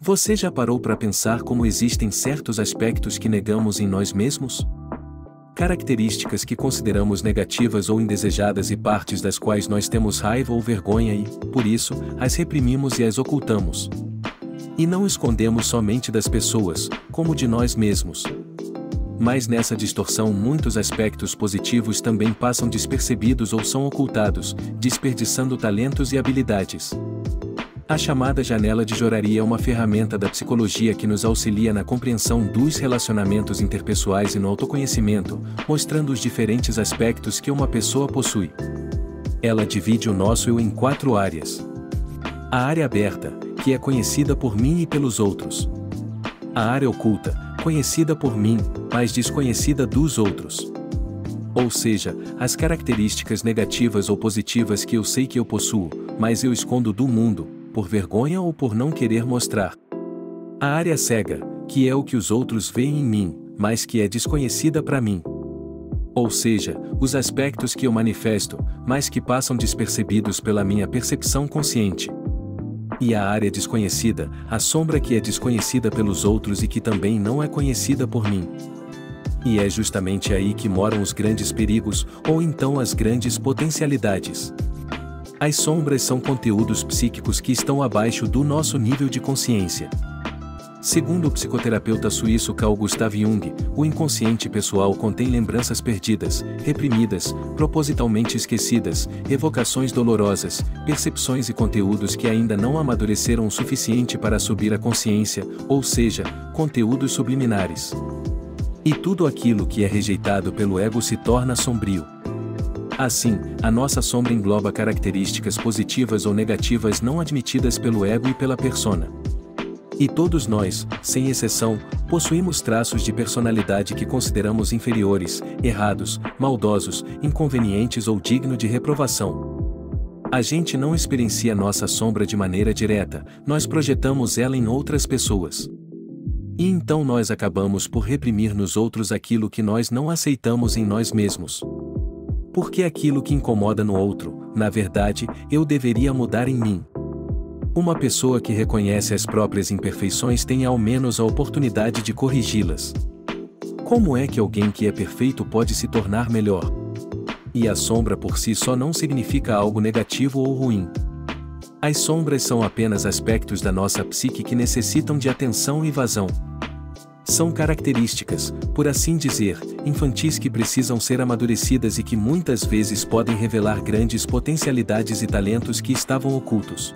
Você já parou para pensar como existem certos aspectos que negamos em nós mesmos? Características que consideramos negativas ou indesejadas e partes das quais nós temos raiva ou vergonha e, por isso, as reprimimos e as ocultamos. E não escondemos somente das pessoas, como de nós mesmos. Mas nessa distorção muitos aspectos positivos também passam despercebidos ou são ocultados, desperdiçando talentos e habilidades. A chamada janela de Jorari é uma ferramenta da psicologia que nos auxilia na compreensão dos relacionamentos interpessoais e no autoconhecimento, mostrando os diferentes aspectos que uma pessoa possui. Ela divide o nosso eu em 4 áreas. A área aberta, que é conhecida por mim e pelos outros. A área oculta, conhecida por mim, mas desconhecida dos outros. Ou seja, as características negativas ou positivas que eu sei que eu possuo, mas eu escondo do mundo, por vergonha ou por não querer mostrar. A área cega, que é o que os outros veem em mim, mas que é desconhecida para mim. Ou seja, os aspectos que eu manifesto, mas que passam despercebidos pela minha percepção consciente. E a área desconhecida, a sombra que é desconhecida pelos outros e que também não é conhecida por mim. E é justamente aí que moram os grandes perigos, ou então as grandes potencialidades. As sombras são conteúdos psíquicos que estão abaixo do nosso nível de consciência. Segundo o psicoterapeuta suíço Carl Gustav Jung, o inconsciente pessoal contém lembranças perdidas, reprimidas, propositalmente esquecidas, evocações dolorosas, percepções e conteúdos que ainda não amadureceram o suficiente para subir à consciência, ou seja, conteúdos subliminares. E tudo aquilo que é rejeitado pelo ego se torna sombrio. Assim, a nossa sombra engloba características positivas ou negativas não admitidas pelo ego e pela persona. E todos nós, sem exceção, possuímos traços de personalidade que consideramos inferiores, errados, maldosos, inconvenientes ou dignos de reprovação. A gente não experiencia nossa sombra de maneira direta, nós projetamos ela em outras pessoas. E então nós acabamos por reprimir nos outros aquilo que nós não aceitamos em nós mesmos. Porque aquilo que incomoda no outro, na verdade, eu deveria mudar em mim. Uma pessoa que reconhece as próprias imperfeições tem ao menos a oportunidade de corrigi-las. Como é que alguém que é perfeito pode se tornar melhor? E a sombra por si só não significa algo negativo ou ruim. As sombras são apenas aspectos da nossa psique que necessitam de atenção e vazão. São características, por assim dizer, infantis que precisam ser amadurecidas e que muitas vezes podem revelar grandes potencialidades e talentos que estavam ocultos.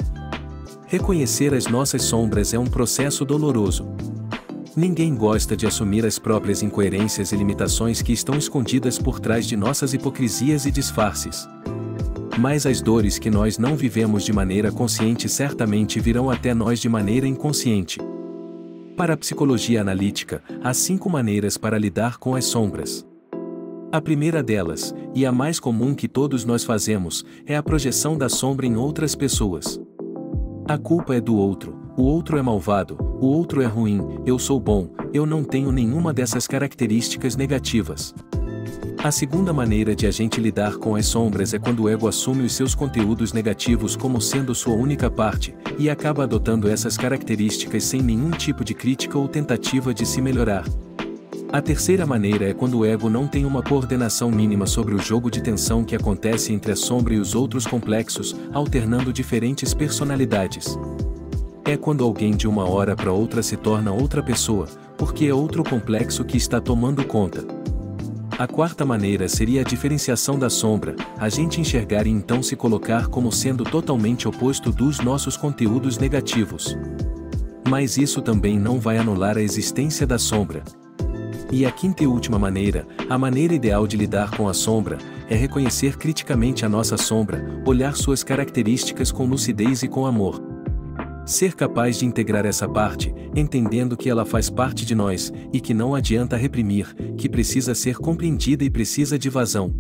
Reconhecer as nossas sombras é um processo doloroso. Ninguém gosta de assumir as próprias incoerências e limitações que estão escondidas por trás de nossas hipocrisias e disfarces. Mas as dores que nós não vivemos de maneira consciente certamente virão até nós de maneira inconsciente. Para a psicologia analítica, há 5 maneiras para lidar com as sombras. A primeira delas, e a mais comum que todos nós fazemos, é a projeção da sombra em outras pessoas. A culpa é do outro, o outro é malvado, o outro é ruim, eu sou bom, eu não tenho nenhuma dessas características negativas. A segunda maneira de a gente lidar com as sombras é quando o ego assume os seus conteúdos negativos como sendo sua única parte, e acaba adotando essas características sem nenhum tipo de crítica ou tentativa de se melhorar. A terceira maneira é quando o ego não tem uma coordenação mínima sobre o jogo de tensão que acontece entre a sombra e os outros complexos, alternando diferentes personalidades. É quando alguém de uma hora para outra se torna outra pessoa, porque é outro complexo que está tomando conta. A quarta maneira seria a diferenciação da sombra, a gente enxergar e então se colocar como sendo totalmente oposto dos nossos conteúdos negativos. Mas isso também não vai anular a existência da sombra. E a quinta e última maneira, a maneira ideal de lidar com a sombra, é reconhecer criticamente a nossa sombra, olhar suas características com lucidez e com amor. Ser capaz de integrar essa parte, entendendo que ela faz parte de nós, e que não adianta reprimir, que precisa ser compreendida e precisa de vazão.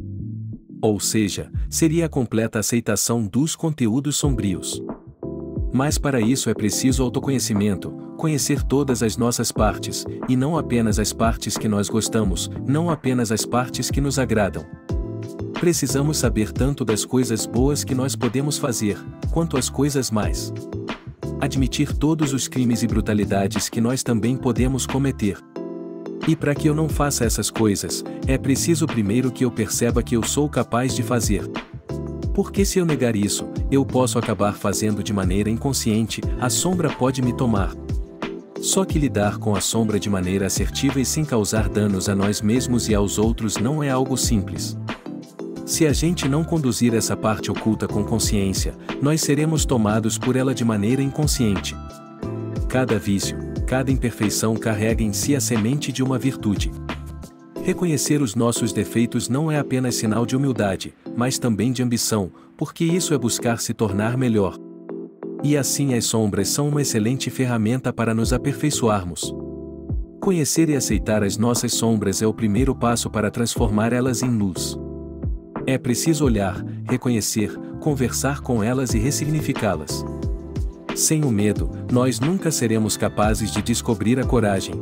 Ou seja, seria a completa aceitação dos conteúdos sombrios. Mas para isso é preciso autoconhecimento, conhecer todas as nossas partes, e não apenas as partes que nós gostamos, não apenas as partes que nos agradam. Precisamos saber tanto das coisas boas que nós podemos fazer, quanto as coisas más. admitir todos os crimes e brutalidades que nós também podemos cometer. E para que eu não faça essas coisas, é preciso primeiro que eu perceba que eu sou capaz de fazer. Porque se eu negar isso, eu posso acabar fazendo de maneira inconsciente, a sombra pode me tomar. Só que lidar com a sombra de maneira assertiva e sem causar danos a nós mesmos e aos outros não é algo simples. Se a gente não conduzir essa parte oculta com consciência, nós seremos tomados por ela de maneira inconsciente. Cada vício, cada imperfeição carrega em si a semente de uma virtude. Reconhecer os nossos defeitos não é apenas sinal de humildade, mas também de ambição, porque isso é buscar se tornar melhor. E assim as sombras são uma excelente ferramenta para nos aperfeiçoarmos. Conhecer e aceitar as nossas sombras é o primeiro passo para transformar elas em luz. É preciso olhar, reconhecer, conversar com elas e ressignificá-las. Sem o medo, nós nunca seremos capazes de descobrir a coragem.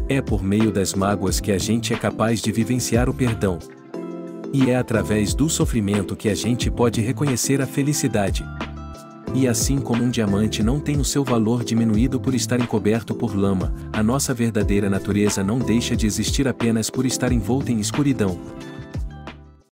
É por meio das mágoas que a gente é capaz de vivenciar o perdão. E é através do sofrimento que a gente pode reconhecer a felicidade. E assim como um diamante não tem o seu valor diminuído por estar encoberto por lama, a nossa verdadeira natureza não deixa de existir apenas por estar envolta em escuridão.